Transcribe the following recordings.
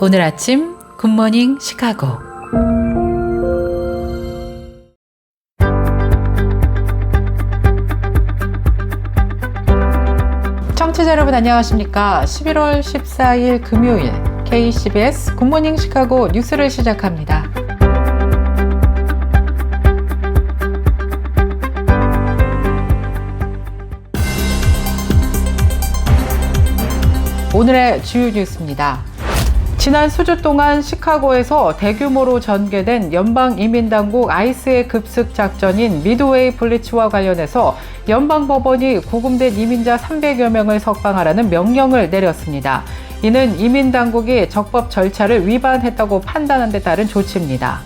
오늘 아침 굿모닝 시카고. 청취자 여러분 안녕하십니까? 11월 14일 금요일 KCBS 굿모닝 시카고 뉴스를 시작합니다. 오늘의 주요 뉴스입니다. 지난 수주 동안 시카고에서 대규모로 전개된 연방이민당국 ICE의 급습 작전인 미드웨이 블리츠와 관련해서 연방법원이 구금된 이민자 300여 명을 석방하라는 명령을 내렸습니다. 이는 이민당국이 적법 절차를 위반했다고 판단한 데 따른 조치입니다.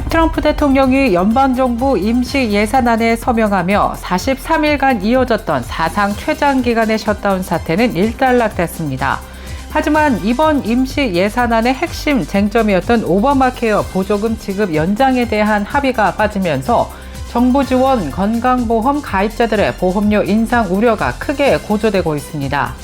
트럼프 대통령이 연방정부 임시예산안에 서명하며 43일간 이어졌던 사상 최장기간의 셧다운 사태는 일단락됐습니다. 하지만 이번 임시예산안의 핵심 쟁점이었던 오바마케어 보조금 지급 연장에 대한 합의가 빠지면서 정부 지원 건강보험 가입자들의 보험료 인상 우려가 크게 고조되고 있습니다.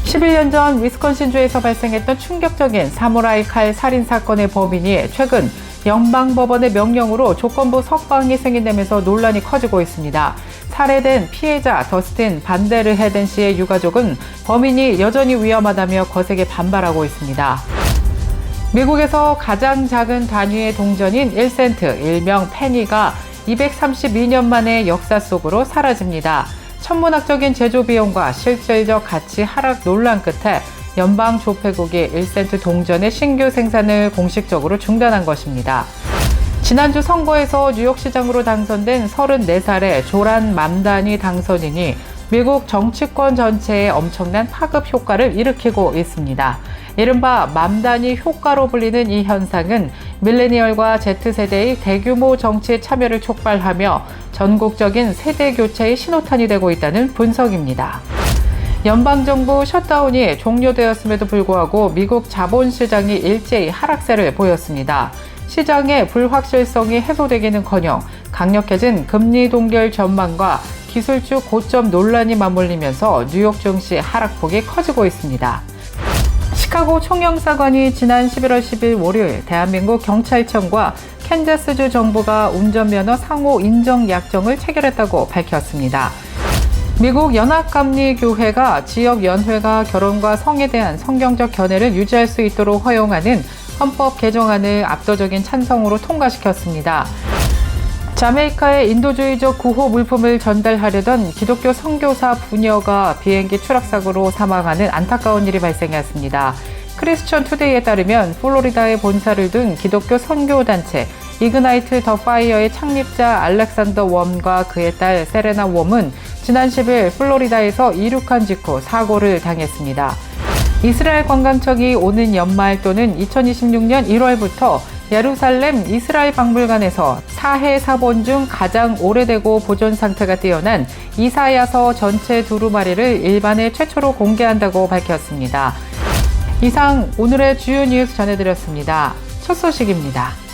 11년 전 위스콘신주에서 발생했던 충격적인 사무라이 칼 살인사건의 범인이 최근 연방법원의 명령으로 조건부 석방이 승인되면서 논란이 커지고 있습니다. 살해된 피해자 더스틴 반데르 헤덴 씨의 유가족은 범인이 여전히 위험하다며 거세게 반발하고 있습니다. 미국에서 가장 작은 단위의 동전인 1센트, 일명 페니가 232년 만에 역사 속으로 사라집니다. 천문학적인 제조 비용과 실질적 가치 하락 논란 끝에 연방조폐국이 1센트 동전의 신규 생산을 공식적으로 중단한 것입니다. 지난주 선거에서 뉴욕시장으로 당선된 34살의 조란 맘다니 당선인이 미국 정치권 전체에 엄청난 파급 효과를 일으키고 있습니다. 이른바 맘다니 효과로 불리는 이 현상은 밀레니얼과 Z세대의 대규모 정치 참여를 촉발하며 전국적인 세대 교체의 신호탄이 되고 있다는 분석입니다. 연방정부 셧다운이 종료되었음에도 불구하고 미국 자본시장이 일제히 하락세를 보였습니다. 시장의 불확실성이 해소되기는커녕 강력해진 금리 동결 전망과 기술주 고점 논란이 맞물리면서 뉴욕 증시 하락폭이 커지고 있습니다. 시카고 총영사관이 지난 11월 10일 월요일 대한민국 경찰청과 캔자스주 정부가 운전면허 상호 인정 약정을 체결했다고 밝혔습니다. 미국 연합감리교회가 지역연회가 결혼과 성에 대한 성경적 견해를 유지할 수 있도록 허용하는 헌법 개정안을 압도적인 찬성으로 통과시켰습니다. 자메이카에 인도주의적 구호 물품을 전달하려던 기독교 선교사 부녀가 비행기 추락사고로 사망하는 안타까운 일이 발생했습니다. 크리스천 투데이에 따르면 플로리다에 본사를 둔 기독교 선교단체 이그나이트 더 파이어의 창립자 알렉산더 웜과 그의 딸 세레나 웜은 지난 10일 플로리다에서 이륙한 직후 사고를 당했습니다. 이스라엘 관광청이 오는 연말 또는 2026년 1월부터 예루살렘 이스라엘 박물관에서 사해 사본 중 가장 오래되고 보존 상태가 뛰어난 이사야서 전체 두루마리를 일반에 최초로 공개한다고 밝혔습니다. 이상 오늘의 주요 뉴스 전해드렸습니다. 첫 소식입니다.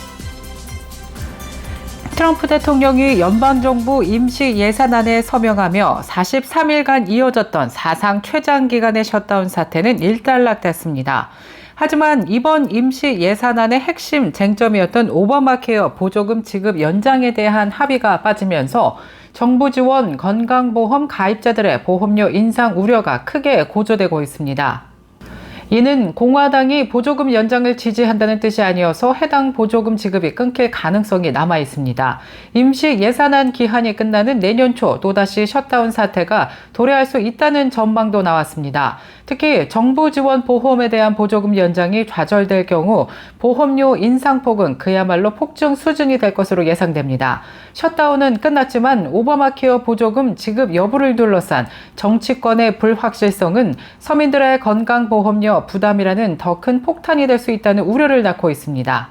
트럼프 대통령이 연방정부 임시예산안에 서명하며 43일간 이어졌던 사상 최장기간의 셧다운 사태는 일단락됐습니다. 하지만 이번 임시예산안의 핵심 쟁점이었던 오바마케어 보조금 지급 연장에 대한 합의가 빠지면서 정부 지원 건강보험 가입자들의 보험료 인상 우려가 크게 고조되고 있습니다. 이는 공화당이 보조금 연장을 지지한다는 뜻이 아니어서 해당 보조금 지급이 끊길 가능성이 남아 있습니다. 임시 예산안 기한이 끝나는 내년 초 또다시 셧다운 사태가 도래할 수 있다는 전망도 나왔습니다. 특히 정부 지원 보험에 대한 보조금 연장이 좌절될 경우 보험료 인상폭은 그야말로 폭증 수준이 될 것으로 예상됩니다. 셧다운은 끝났지만 오바마케어 보조금 지급 여부를 둘러싼 정치권의 불확실성은 서민들의 건강보험료 부담이라는 더 큰 폭탄이 될 수 있다는 우려를 낳고 있습니다.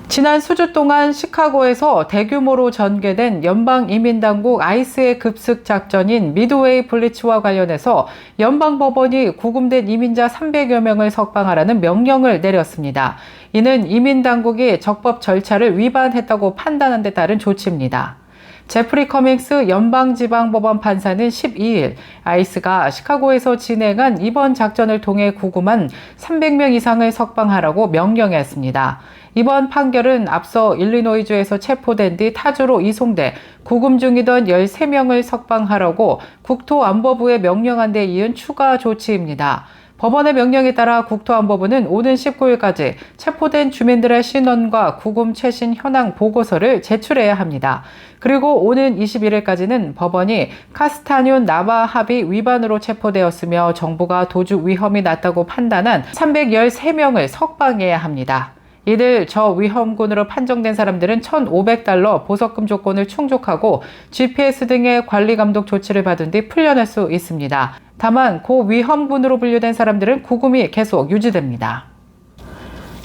지난 수주 동안 시카고에서 대규모로 전개된 연방이민당국 ICE의 급습 작전인 미드웨이 블리츠와 관련해서 연방법원이 구금된 이민자 300여 명을 석방하라는 명령을 내렸습니다. 이는 이민당국이 적법 절차를 위반했다고 판단한 데 따른 조치입니다. 제프리 커밍스 연방지방법원 판사는 12일 아이스가 시카고에서 진행한 이번 작전을 통해 구금한 300명 이상을 석방하라고 명령했습니다. 이번 판결은 앞서 일리노이주에서 체포된 뒤 타주로 이송돼 구금 중이던 13명을 석방하라고 국토안보부에 명령한 데 이은 추가 조치입니다. 법원의 명령에 따라 국토안보부는 오는 19일까지 체포된 주민들의 신원과 구금 최신 현황 보고서를 제출해야 합니다. 그리고 오는 21일까지는 법원이 카스타뇰 나바 합의 위반으로 체포되었으며 정부가 도주 위험이 낮다고 판단한 313명을 석방해야 합니다. 이들 저위험군으로 판정된 사람들은 $1,500 보석금 조건을 충족하고 GPS 등의 관리 감독 조치를 받은 뒤 풀려날 수 있습니다. 다만 고위험군으로 분류된 사람들은 구금이 계속 유지됩니다.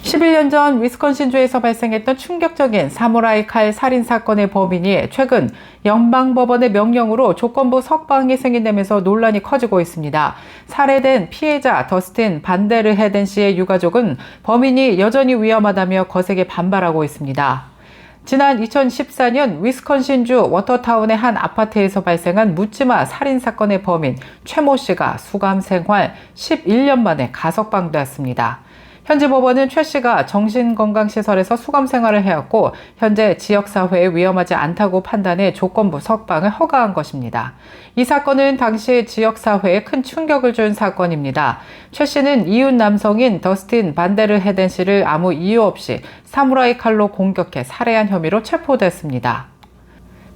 11년 전 위스콘신주에서 발생했던 충격적인 사무라이 칼 살인 사건의 범인이 최근 연방법원의 명령으로 조건부 석방이 승인되면서 논란이 커지고 있습니다. 살해된 피해자 더스틴 반데르헤덴 씨의 유가족은 범인이 여전히 위험하다며 거세게 반발하고 있습니다. 지난 2014년 위스콘신주 워터타운의 한 아파트에서 발생한 묻지마 살인 사건의 범인 최모 씨가 수감 생활 11년 만에 가석방되었습니다. 현지 법원은 최 씨가 정신건강시설에서 수감 생활을 해왔고 현재 지역사회에 위험하지 않다고 판단해 조건부 석방을 허가한 것입니다. 이 사건은 당시 지역사회에 큰 충격을 준 사건입니다. 최 씨는 이웃 남성인 더스틴 반데르헤덴 씨를 아무 이유 없이 사무라이 칼로 공격해 살해한 혐의로 체포됐습니다.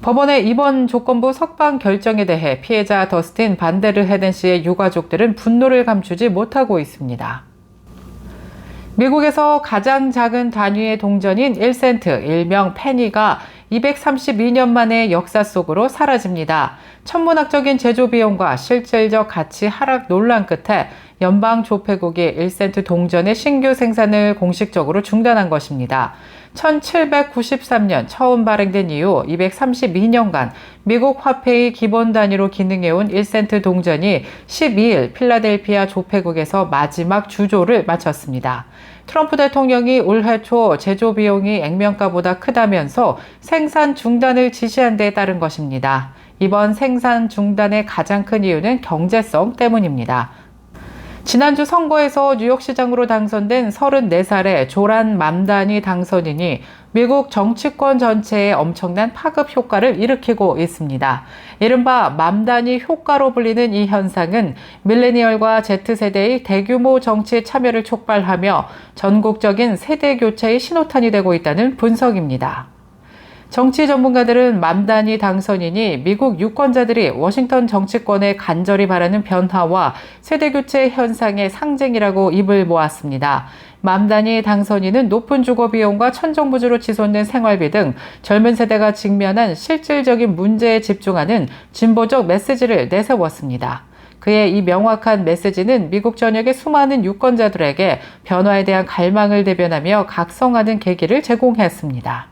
법원의 이번 조건부 석방 결정에 대해 피해자 더스틴 반데르헤덴 씨의 유가족들은 분노를 감추지 못하고 있습니다. 미국에서 가장 작은 단위의 동전인 1센트, 일명 페니가 232년 만에 역사 속으로 사라집니다. 천문학적인 제조 비용과 실질적 가치 하락 논란 끝에 연방조폐국이 1센트 동전의 신규 생산을 공식적으로 중단한 것입니다. 1793년 처음 발행된 이후 232년간 미국 화폐의 기본 단위로 기능해온 1센트 동전이 12일 필라델피아 조폐국에서 마지막 주조를 마쳤습니다. 트럼프 대통령이 올해 초 제조 비용이 액면가보다 크다면서 생산 중단을 지시한 데 따른 것입니다. 이번 생산 중단의 가장 큰 이유는 경제성 때문입니다. 지난주 선거에서 뉴욕시장으로 당선된 34살의 조란 맘다니 당선인이 미국 정치권 전체에 엄청난 파급 효과를 일으키고 있습니다. 이른바 맘다니 효과로 불리는 이 현상은 밀레니얼과 Z세대의 대규모 정치 참여를 촉발하며 전국적인 세대 교체의 신호탄이 되고 있다는 분석입니다. 정치 전문가들은 맘다니 당선인이 미국 유권자들이 워싱턴 정치권에 간절히 바라는 변화와 세대교체 현상의 상징이라고 입을 모았습니다. 맘다니 당선인은 높은 주거비용과 천정부지로 치솟는 생활비 등 젊은 세대가 직면한 실질적인 문제에 집중하는 진보적 메시지를 내세웠습니다. 그의 이 명확한 메시지는 미국 전역의 수많은 유권자들에게 변화에 대한 갈망을 대변하며 각성하는 계기를 제공했습니다.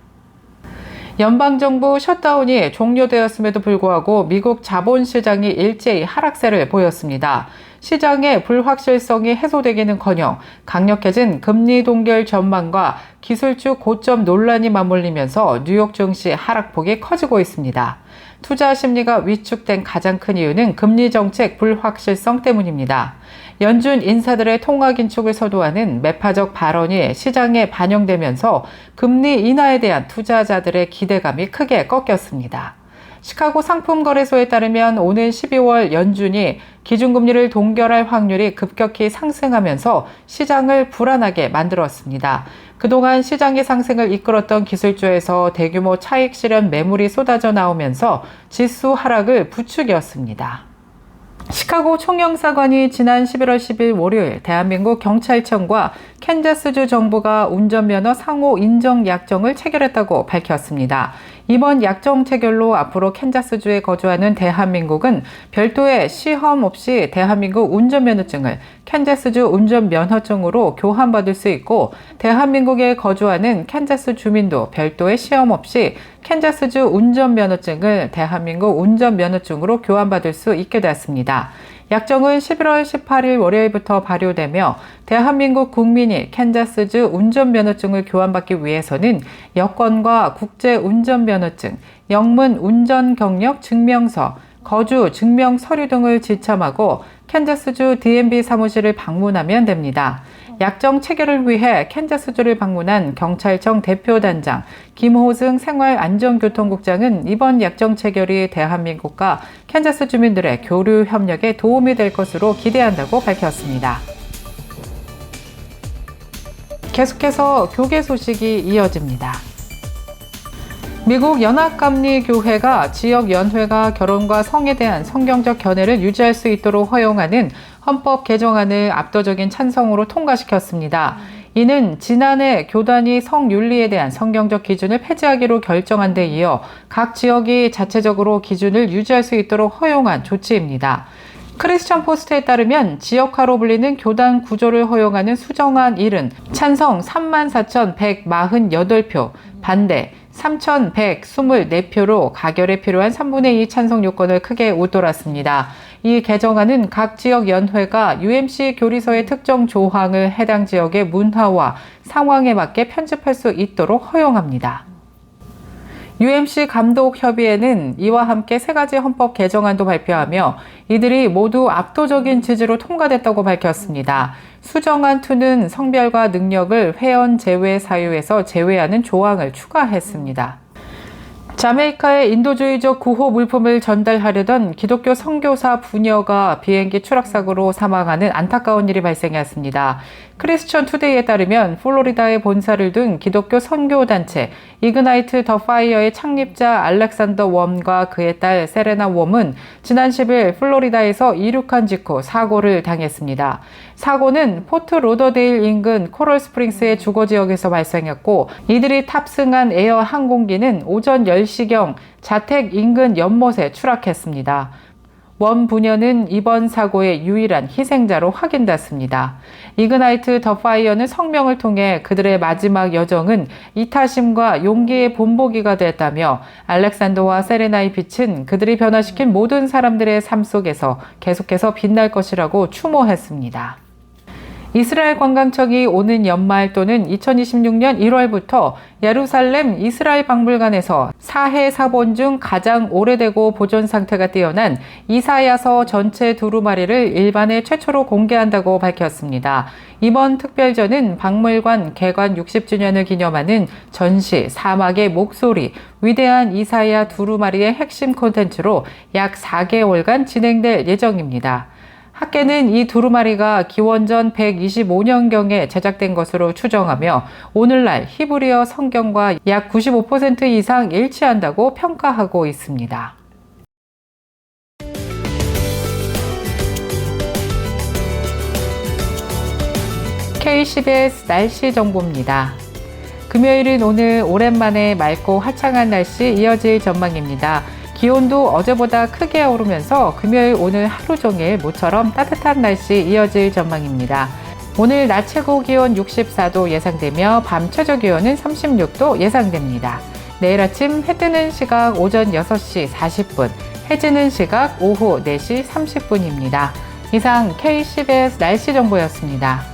연방정부 셧다운이 종료되었음에도 불구하고 미국 자본시장이 일제히 하락세를 보였습니다. 시장의 불확실성이 해소되기는커녕 강력해진 금리 동결 전망과 기술주 고점 논란이 맞물리면서 뉴욕 증시 하락폭이 커지고 있습니다. 투자 심리가 위축된 가장 큰 이유는 금리 정책 불확실성 때문입니다. 연준 인사들의 통화 긴축을 서두하는 매파적 발언이 시장에 반영되면서 금리 인하에 대한 투자자들의 기대감이 크게 꺾였습니다. 시카고 상품거래소에 따르면 오는 12월 연준이 기준금리를 동결할 확률이 급격히 상승하면서 시장을 불안하게 만들었습니다. 그동안 시장의 상승을 이끌었던 기술주에서 대규모 차익 실현 매물이 쏟아져 나오면서 지수 하락을 부추겼습니다. 시카고 총영사관이 지난 11월 10일 월요일 대한민국 경찰청과 캔자스주 정부가 운전면허 상호 인정 약정을 체결했다고 밝혔습니다. 이번 약정 체결로 앞으로 캔자스주에 거주하는 대한민국은 별도의 시험 없이 대한민국 운전면허증을 캔자스주 운전면허증으로 교환받을 수 있고 대한민국에 거주하는 캔자스 주민도 별도의 시험 없이 캔자스주 운전면허증을 대한민국 운전면허증으로 교환받을 수 있게 되었습니다. 약정은 11월 18일 월요일부터 발효되며 대한민국 국민이 캔자스주 운전면허증을 교환받기 위해서는 여권과 국제운전면허증, 영문 운전경력 증명서, 거주 증명 서류 등을 지참하고 캔자스주 DMV 사무실을 방문하면 됩니다. 약정 체결을 위해 캔자스주를 방문한 경찰청 대표단장 김호승 생활안전교통국장은 이번 약정 체결이 대한민국과 캔자스 주민들의 교류 협력에 도움이 될 것으로 기대한다고 밝혔습니다. 계속해서 교계 소식이 이어집니다. 미국 연합감리교회가 지역연회가 결혼과 성에 대한 성경적 견해를 유지할 수 있도록 허용하는 헌법 개정안을 압도적인 찬성으로 통과시켰습니다. 이는 지난해 교단이 성윤리에 대한 성경적 기준을 폐지하기로 결정한 데 이어 각 지역이 자체적으로 기준을 유지할 수 있도록 허용한 조치입니다. 크리스천 포스트에 따르면 지역화로 불리는 교단 구조를 허용하는 수정안 1은 찬성 34,148표, 반대 3,124표로 가결에 필요한 3분의 2 찬성 요건을 크게 웃돌았습니다. 이 개정안은 각 지역 연회가 UMC 교리서의 특정 조항을 해당 지역의 문화와 상황에 맞게 편집할 수 있도록 허용합니다. UMC 감독협의회는 이와 함께 3가지 헌법 개정안도 발표하며 이들이 모두 압도적인 지지로 통과됐다고 밝혔습니다. 수정안 2는 성별과 능력을 회원 제외 사유에서 제외하는 조항을 추가했습니다. 자메이카에 인도주의적 구호 물품을 전달하려던 기독교 선교사 부녀가 비행기 추락사고로 사망하는 안타까운 일이 발생했습니다. 크리스천 투데이에 따르면 플로리다에 본사를 둔 기독교 선교단체 이그나이트 더 파이어의 창립자 알렉산더 웜과 그의 딸 세레나 웜은 지난 10일 플로리다에서 이륙한 직후 사고를 당했습니다. 사고는 포트 로더데일 인근 코럴 스프링스의 주거 지역에서 발생했고 이들이 탑승한 에어 항공기는 오전 10시경 자택 인근 연못에 추락했습니다. 원 부녀는 이번 사고의 유일한 희생자로 확인됐습니다. 이그나이트 더 파이어는 성명을 통해 그들의 마지막 여정은 이타심과 용기의 본보기가 됐다며 알렉산더와 세레나의 빛은 그들이 변화시킨 모든 사람들의 삶 속에서 계속해서 빛날 것이라고 추모했습니다. 이스라엘 관광청이 오는 연말 또는 2026년 1월부터 예루살렘 이스라엘 박물관에서 사해 사본 중 가장 오래되고 보존 상태가 뛰어난 이사야서 전체 두루마리를 일반에 최초로 공개한다고 밝혔습니다. 이번 특별전은 박물관 개관 60주년을 기념하는 전시 사막의 목소리 위대한 이사야 두루마리의 핵심 콘텐츠로 약 4개월간 진행될 예정입니다. 학계는 이 두루마리가 기원전 125년경에 제작된 것으로 추정하며 오늘날 히브리어 성경과 약 95% 이상 일치한다고 평가하고 있습니다. KCBS 날씨 정보입니다. 금요일은 오늘 오랜만에 맑고 화창한 날씨 이어질 전망입니다. 기온도 어제보다 크게 오르면서 금요일 오늘 하루 종일 모처럼 따뜻한 날씨 이어질 전망입니다. 오늘 낮 최고 기온 64도 예상되며 밤 최저 기온은 36도 예상됩니다. 내일 아침 해 뜨는 시각 오전 6시 40분, 해 지는 시각 오후 4시 30분입니다. 이상 KCBS 날씨 정보였습니다.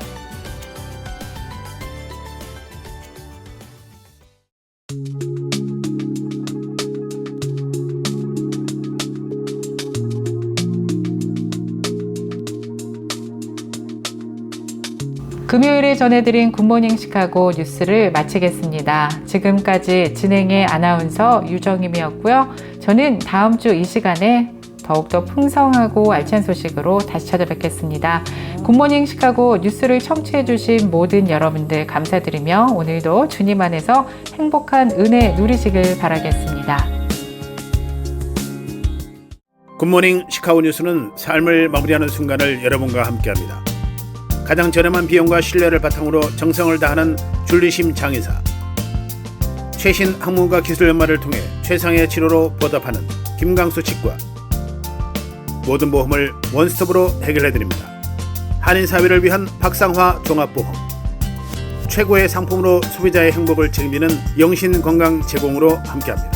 금요일에 전해드린 굿모닝 시카고 뉴스를 마치겠습니다. 지금까지 진행의 아나운서 유정임이었고요. 저는 다음 주 이 시간에 더욱더 풍성하고 알찬 소식으로 다시 찾아뵙겠습니다. 굿모닝 시카고 뉴스를 청취해주신 모든 여러분들 감사드리며 오늘도 주님 안에서 행복한 은혜 누리시길 바라겠습니다. 굿모닝 시카고 뉴스는 삶을 마무리하는 순간을 여러분과 함께합니다. 가장 저렴한 비용과 신뢰를 바탕으로 정성을 다하는 줄리심 장의사, 최신 학문과 기술 연마를 통해 최상의 치료로 보답하는 김강수 치과, 모든 보험을 원스톱으로 해결해드립니다. 한인사회를 위한 박상화 종합보험, 최고의 상품으로 소비자의 행복을 책임지는 영신건강 제공으로 함께합니다.